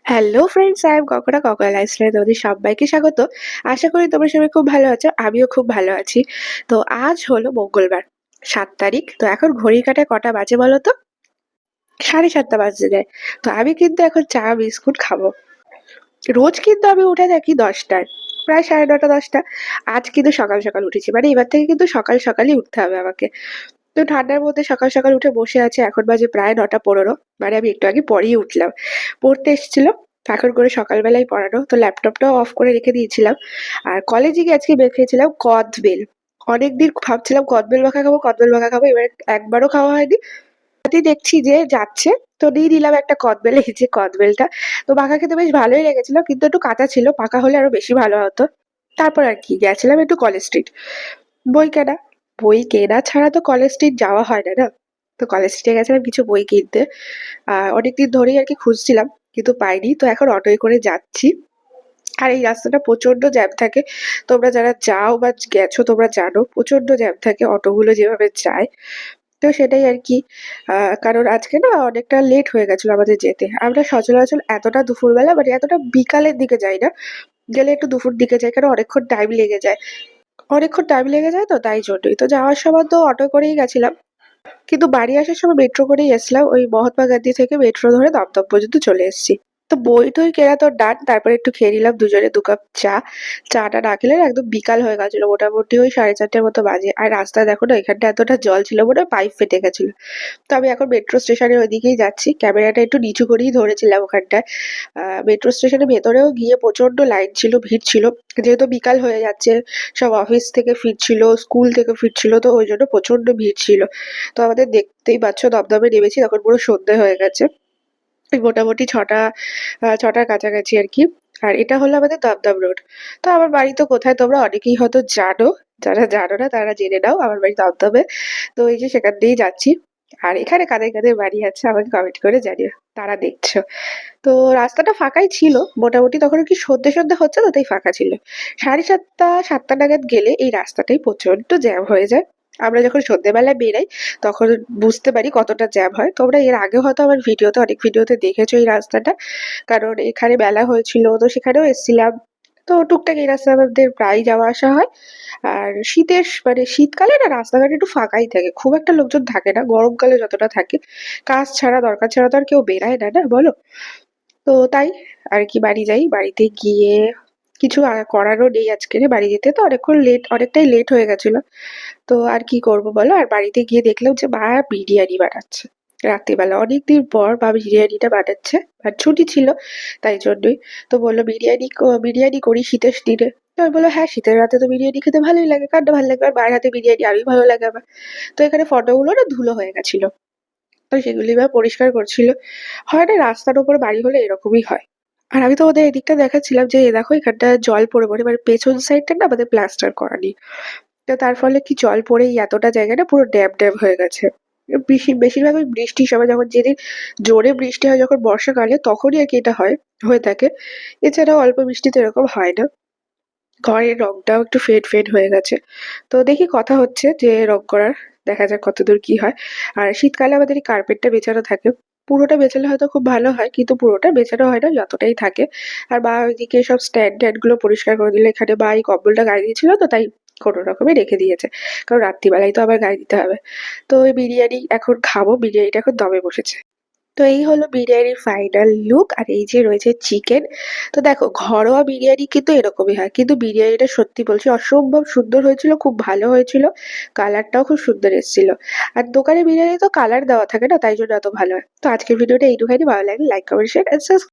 Hello friends, I am ককরা ককরা লাইফস্টাইলে তোমাদের সবাইকে স্বাগত। আশা করি তোমরা সবাই খুব ভালো আছো, আমিও খুব ভালো আছি। তো আজ হলো মঙ্গলবার, 7 তারিখ। তো এখন ঘড়ির কাঁটায় কটা বাজে বলো তো? 7:30 বাজতে যায়। তো আমি কিন্তু এখন চা বিস্কুট খাবো। রোজ কিন্তু আমি উঠে থাকি 10টায়, প্রায় 9:30 10টা। আজ কিন্তু সকাল সকাল উঠেছি, মানে এবার থেকে কিন্তু সকাল সকালই উঠতে হবে আমাকে। তো ঠান্ডার মধ্যে সকাল সকাল উঠে বসে আছে, এখন বাজে প্রায় 9:15। মানে আমি একটু আগে পরেই উঠলাম, পড়তে এসেছিল এখন করে সকালবেলায় পড়ানো, তো ল্যাপটপটাও অফ করে রেখে দিয়েছিলাম। আর কলেজে গিয়ে আজকে বের খেয়েছিলাম কদবেল। অনেকদিন ভাবছিলাম কদবেল মাখা খাবো, কদবেল মাখা খাবো, এবার একবারও খাওয়া হয়নি। তাতেই দেখছি যে যাচ্ছে, তো নিয়ে নিলাম একটা কদবেল। এই যে কদবেলটা, তো মাখা খেতে বেশ ভালোই লেগেছিল, কিন্তু একটু কাঁচা ছিল, পাকা হলে আরো বেশি ভালো হতো। তারপর আর কি, গেছিলাম একটু কলেজ স্ট্রিট বই কেনা। বই কেনা ছাড়া তো কলেজ স্ট্রিট যাওয়া হয় না, না? তো কলেজ স্ট্রিটে গেছিলাম কিছু বই কিনতে। অনেকদিন ধরেই আর কি খুঁজছিলাম, কিন্তু পাইনি, তো এখন অটোয় করে যাচ্ছি। আর এই রাস্তাটা প্রচন্ড জ্যাম থাকে। তোমরা যারা যাও বা গেছো তোমরা জানো, প্রচন্ড জ্যাম থাকে অটোগুলো যেভাবে যায়। তো সেটাই আর কি। কারণ আজকে না অনেকটা লেট হয়ে গেছিল আমাদের যেতে। আমরা সচরাচর এতটা দুপুরবেলা, মানে এতটা বিকালের দিকে যাই না, গেলে একটু দুপুর দিকে যাই, কারণ অনেকক্ষণ টাইম লেগে যায়, তো তাই জন্যই। তো যাওয়ার সময় তো অটো করেই গেছিলাম, কিন্তু বাড়ি আসার সময় মেট্রো করেই এসেছিলাম। ওই মহাত্মা গান্ধী থেকে মেট্রো ধরে দমদম পর্যন্ত চলে এসেছি। তো বই টই কেনা তো ডান, তারপরে একটু খেয়ে নিলাম দুজনে 2 কাপ চা। চাটা না খেলে না একদম বিকাল হয়ে গেছিল, মোটামুটি ওই 4:30 মতো বাজে। আর রাস্তায় দেখো না, এখানটা এতটা জল ছিল, মনে হয় পাইপ ফেটে গেছিল। তো আমি এখন মেট্রো স্টেশনের ওইদিকেই যাচ্ছি, ক্যামেরাটা একটু নিচু করেই ধরেছিলাম ওখানটায়। মেট্রো স্টেশনের ভেতরেও গিয়ে প্রচন্ড লাইন ছিল, ভিড় ছিল, যেহেতু বিকাল হয়ে যাচ্ছে, সব অফিস থেকে ফিরছিল, স্কুল থেকে ফিরছিল, তো ওই জন্য প্রচন্ড ভিড় ছিল। তো আমাদের দেখতেই পাচ্ছ, দমদমে নেমেছি তখন পুরো সন্ধে হয়ে গেছে। ওই মোটামুটি 6টার কাছাকাছি আর কি। আর এটা হলো আমাদের দমদম রোড। তো আমার বাড়ি তো কোথায় তোমরা অনেকেই হয়তো জানো, যারা জানো না তারা জেনে নাও, আমার বাড়ি দমদমে। তো এই যে সেখান দিয়েই যাচ্ছি। আর এখানে কাদের কাদের বাড়ি আছে আমাকে কমেন্ট করে জানিও, তারা দেখছো। তো রাস্তাটা ফাঁকাই ছিল মোটামুটি, তখন কি সন্ধে সন্ধে হচ্ছে, তো তাই ফাঁকা ছিল। 7:30 7টা নাগাদ গেলে এই রাস্তাটাই প্রচন্ড জ্যাম হয়ে যায়। আমরা যখন সন্ধ্যেবেলায় বেরাই তখন বুঝতে পারি কতটা জ্যাম হয়। তোমরা এর আগে হয়তো আমার ভিডিওতে, অনেক ভিডিওতে দেখেছো এই রাস্তাটা, কারণ এখানে মেলা হয়েছিল, তো সেখানেও এসেছিলাম। তো টুকটাক এই রাস্তায় আমাদের প্রায় যাওয়া আসা হয়। আর শীতের মানে শীতকালে না রাস্তাঘাট একটু ফাঁকাই থাকে, খুব একটা লোকজন থাকে না, গরমকালে যতটা থাকে। কাজ ছাড়া, দরকার ছাড়া তো আর কেউ বেরায় না, না বলো? তো তাই আর কি বাড়ি যাই, বাড়িতে গিয়ে কিছু করারও নেই আজকে, বাড়ি যেতে তো অনেকটাই লেট হয়ে গেছিল। তো আর কি করব বলো, আর বাড়িতে গিয়ে দেখলাম যে মা বিরিয়ানি বানাচ্ছে রাত্রিবেলা, অনেকদিন পর মা বিরিয়ানিটা বানাচ্ছে। আর ছুটি ছিল, তাই জন্যই। তো বললো বিরিয়ানি করি শীতের দিনে। তো আমি বললো হ্যাঁ, শীতের রাতে তো বিরিয়ানি খেতে ভালোই লাগে, কার না ভালো লাগবে, আর মায়ের হাতে বিরিয়ানি আরোই ভালো লাগে আমার। তো এখানে ফটোগুলো না ধুলো হয়ে গেছিল, তো সেগুলি এবার পরিষ্কার করছিল। হয় না, রাস্তার উপরে বাড়ি হলে এরকমই হয়। আর আমি তো ওদের এদিকটা দেখাচ্ছিলাম যে এ দেখো এখানটা জল পড়ে পড়ে, মানে পেছন সাইডটা না আমাদের প্লাস্টার করা নেই। তো তার ফলে কি জল পড়ে এই এতটা জায়গাটা পুরো ড্যাম ড্যাম হয়ে গেছে। বেশিরভাগ ওই বৃষ্টির সময়, যখন যেদিন জোরে বৃষ্টি হয়, যখন বর্ষাকালে, তখনই আর কি এটা হয়ে থাকে। এছাড়াও অল্প বৃষ্টিতে এরকম হয় না। ঘরের রংটাও একটু ফেড ফেড হয়ে গেছে। তো দেখি, কথা হচ্ছে যে রং করার, দেখা যাক কতদূর কি হয়। আর শীতকালে আমাদের এই কার্পেটটা বেছানো থাকে, পুরোটা বেচালে হয়তো খুব ভালো হয়, কিন্তু পুরোটা বেচানো হয় না, যতটাই থাকে। আর বা ওইদিকে সব স্ট্যান্ড ট্যান্ড গুলো পরিষ্কার করে দিলে, এখানে বা এই কম্বলটা গায়ে দিয়েছিল, তো তাই কোনো রকমে রেখে দিয়েছে, কারণ রাত্রিবেলায় তো আবার গায়ে দিতে হবে। তো ওই বিরিয়ানি এখন খাবো, বিরিয়ানিটা এখন দমে বসেছে। তো এই হলো বিরিয়ানির ফাইনাল লুক। আর এই যে রয়েছে চিকেন। তো দেখো, ঘরোয়া বিরিয়ানি কিন্তু এরকমই হয়, কিন্তু বিরিয়ানিটা সত্যি বলছি অসম্ভব সুন্দর হয়েছিল, খুব ভালো হয়েছিল। কালারটাও খুব সুন্দর এসেছিল। আর দোকানের বিরিয়ানি তো কালার দেওয়া থাকে না, তাই জন্য এত ভালো হয়। তো আজকের ভিডিওটা এইটুখানি, ভালো লাগলে লাইক কমেন্ট শেয়ার।